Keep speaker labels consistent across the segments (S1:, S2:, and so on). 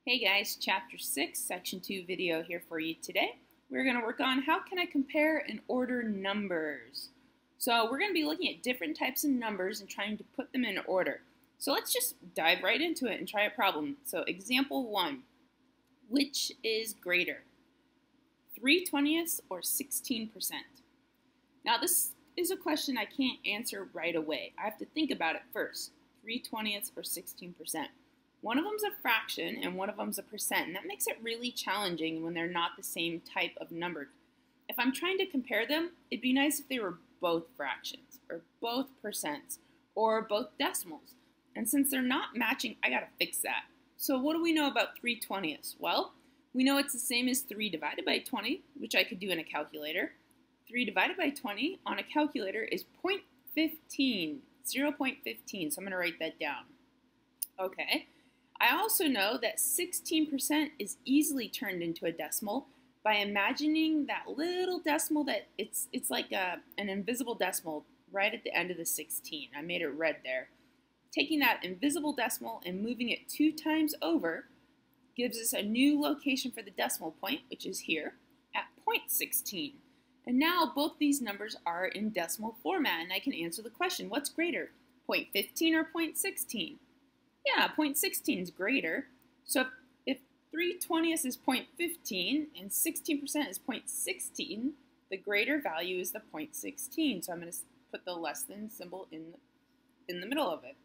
S1: Hey guys, Chapter 6, Section 2 video here for you today. We're going to work on how can I compare and order numbers. So we're going to be looking at different types of numbers and trying to put them in order. So let's just dive right into it and try a problem. So example 1, which is greater, 3/20 or 16%? Now this is a question I can't answer right away. I have to think about it first, 3/20 or 16%. One of them's a fraction and one of them's a percent, and that makes it really challenging when they're not the same type of number. If I'm trying to compare them, it'd be nice if they were both fractions, or both percents, or both decimals. And since they're not matching, I gotta fix that. So what do we know about 3/20? Well, we know it's the same as 3 divided by 20, which I could do in a calculator. 3 divided by 20 on a calculator is 0.15, 0.15, so I'm gonna write that down. Okay. I also know that 16% is easily turned into a decimal by imagining that little decimal that it's like an invisible decimal right at the end of the 16. I made it red there. Taking that invisible decimal and moving it 2 times over gives us a new location for the decimal point, which is here, at 0.16. And now both these numbers are in decimal format, and I can answer the question, what's greater, 0.15 or 0.16? Yeah, 0.16 is greater. So if 3/20 is 0.15 and 16% is 0.16, the greater value is the 0.16. So I'm going to put the less than symbol in the middle of it.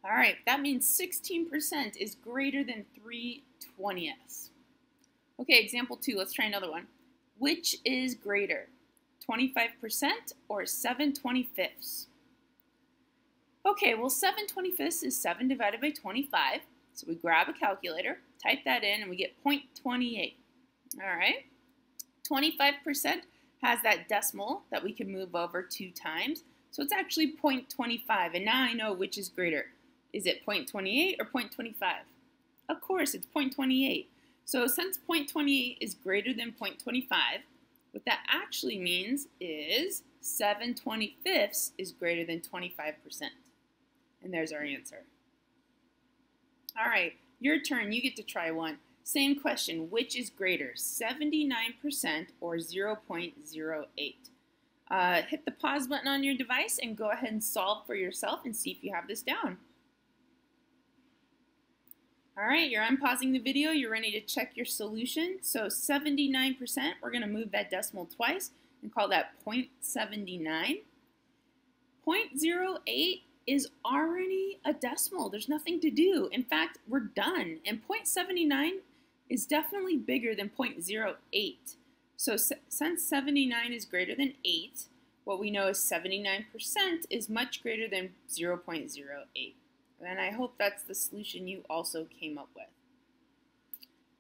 S1: All right, that means 16% is greater than 3/20. Okay, example 2, let's try another one. Which is greater, 25% or 7/25? Okay, well 7/25 is 7 divided by 25. So we grab a calculator, type that in, and we get 0.28. All right. 25% has that decimal that we can move over 2 times. So it's actually 0.25. And now I know which is greater. Is it 0.28 or 0.25? Of course, it's 0.28. So since 0.28 is greater than 0.25, what that actually means is 7/25 is greater than 25%. And there's our answer. All right, your turn. You get to try one. Same question. Which is greater, 79% or 0.08? Hit the pause button on your device and go ahead and solve for yourself and see if you have this down. All right, you're unpausing the video. You're ready to check your solution. So 79%, we're going to move that decimal twice and call that 0.79. 0.08 is already a decimal. There's nothing to do. In fact, we're done. And 0.79 is definitely bigger than 0.08. So since 79 is greater than 8, what we know is 79% is much greater than 0.08. And I hope that's the solution you also came up with.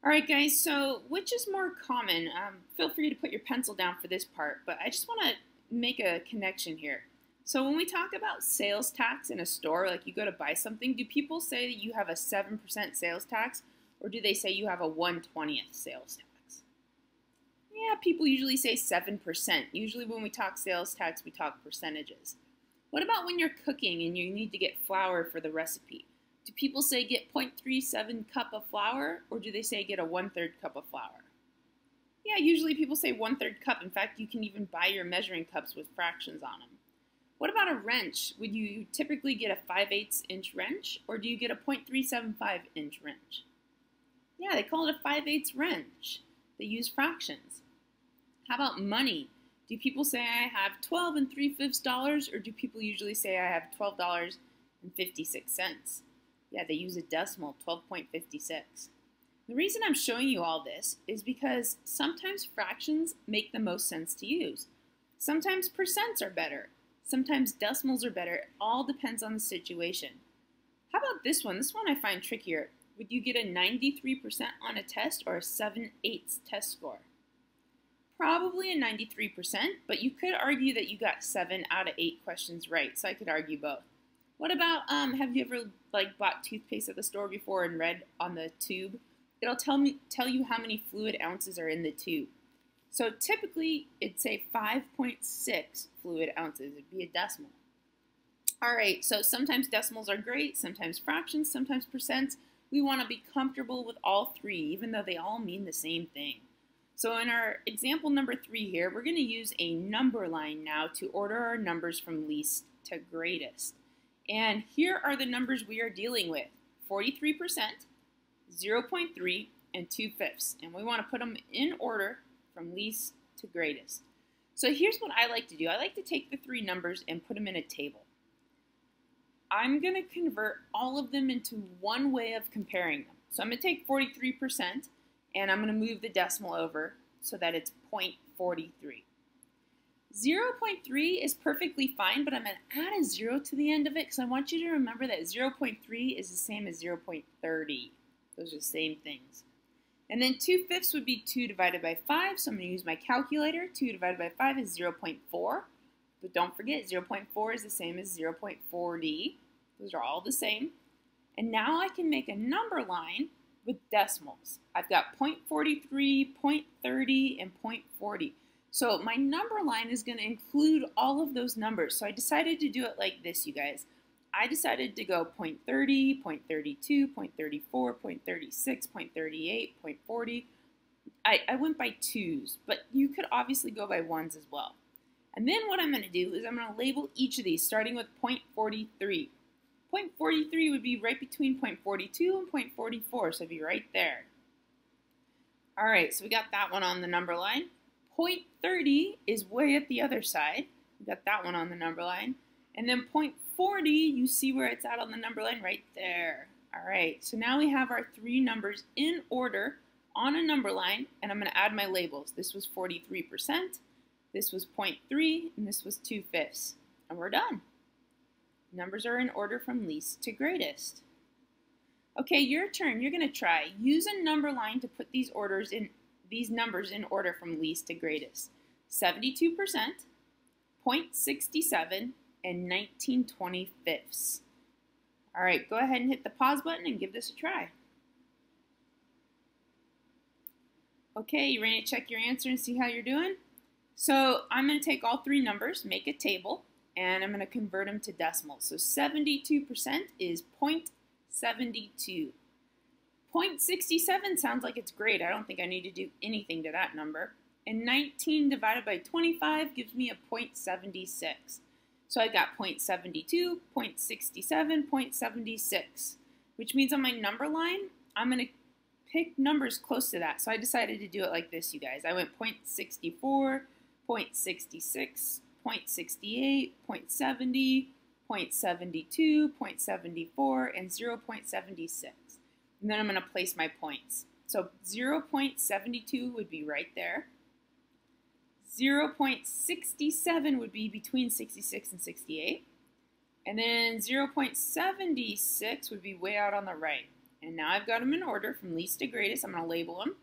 S1: All right, guys, so which is more common? Feel free to put your pencil down for this part, but I just want to make a connection here. So when we talk about sales tax in a store, like you go to buy something, do people say that you have a 7% sales tax, or do they say you have a 1/20 sales tax? Yeah, people usually say 7%. Usually when we talk sales tax, we talk percentages. What about when you're cooking and you need to get flour for the recipe? Do people say get 0.37 cup of flour, or do they say get a 1/3 cup of flour? Yeah, usually people say 1/3 cup. In fact, you can even buy your measuring cups with fractions on them. What about a wrench? Would you typically get a 5/8 inch wrench, or do you get a 0.375 inch wrench? Yeah, they call it a 5/8 wrench. They use fractions. How about money? Do people say I have 12 3/5 dollars, or do people usually say I have $12.56? Yeah, they use a decimal, 12.56. The reason I'm showing you all this is because sometimes fractions make the most sense to use. Sometimes percents are better. Sometimes decimals are better. It all depends on the situation. How about this one? This one I find trickier. Would you get a 93% on a test or a 7/8 test score? Probably a 93%, but you could argue that you got 7 out of 8 questions right, so I could argue both. What about, have you ever bought toothpaste at the store before and read on the tube? It'll tell you how many fluid ounces are in the tube. So typically, it'd say 5.6 fluid ounces. It'd be a decimal. All right, so sometimes decimals are great, sometimes fractions, sometimes percents. We want to be comfortable with all three, even though they all mean the same thing. So in our example number 3 here, we're going to use a number line now to order our numbers from least to greatest. And here are the numbers we are dealing with: 43%, 0.3, and 2/5. And we want to put them in order from least to greatest. So here's what I like to do. I like to take the three numbers and put them in a table. I'm going to convert all of them into one way of comparing them. So I'm going to take 43% and I'm going to move the decimal over so that it's 0.43. 0.3 is perfectly fine, but I'm going to add a 0 to the end of it because I want you to remember that 0.3 is the same as 0.30. Those are the same things. And then 2/5 would be 2 divided by 5, so I'm going to use my calculator. 2 divided by 5 is 0.4. But don't forget, 0.4 is the same as 0.4D. Those are all the same. And now I can make a number line with decimals. I've got 0.43, 0.30, and 0.40. So my number line is going to include all of those numbers. So I decided to do it like this, you guys. I decided to go 0.30, 0.32, 0.34, 0.36, 0.38, 0.40. I went by 2s, but you could obviously go by 1s as well. And then what I'm going to do is I'm going to label each of these, starting with 0.43. 0.43 would be right between 0.42 and 0.44, so it'd be right there. All right, so we got that one on the number line. 0.30 is way at the other side. We got that one on the number line. And then 0.40, you see where it's at on the number line right there. All right, so now we have our three numbers in order on a number line, and I'm going to add my labels. This was 43%, this was 0.3, and this was 2/5. And we're done. Numbers are in order from least to greatest. Okay, your turn. You're going to try. Use a number line to put these numbers in order from least to greatest. 72%, 0.67, and 19/25. All right, go ahead and hit the pause button and give this a try. Okay, you ready to check your answer and see how you're doing? So I'm going to take all three numbers, make a table, and I'm going to convert them to decimals. So 72% is 0.72. 0.67 sounds like it's great. I don't think I need to do anything to that number. And 19 divided by 25 gives me a 0.76. So I got 0.72, 0.67, 0.76, which means on my number line, I'm going to pick numbers close to that. So I decided to do it like this, you guys. I went 0.64, 0.66, 0.68, 0.70, 0.72, 0.74, and 0.76. And then I'm going to place my points. So 0.72 would be right there. 0.67 would be between 66 and 68. And then 0.76 would be way out on the right. And now I've got them in order from least to greatest. I'm going to label them.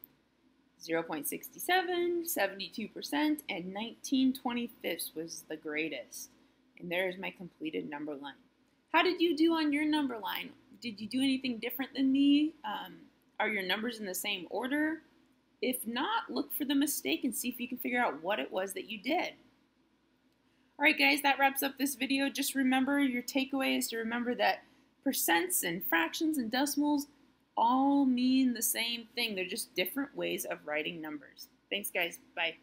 S1: 0.67, 72%, and 19/25 was the greatest. And there's my completed number line. How did you do on your number line? Did you do anything different than me? Are your numbers in the same order? If not, look for the mistake and see if you can figure out what it was that you did. All right, guys, that wraps up this video. Just remember, your takeaway is to remember that percents and fractions and decimals all mean the same thing. They're just different ways of writing numbers. Thanks, guys. Bye.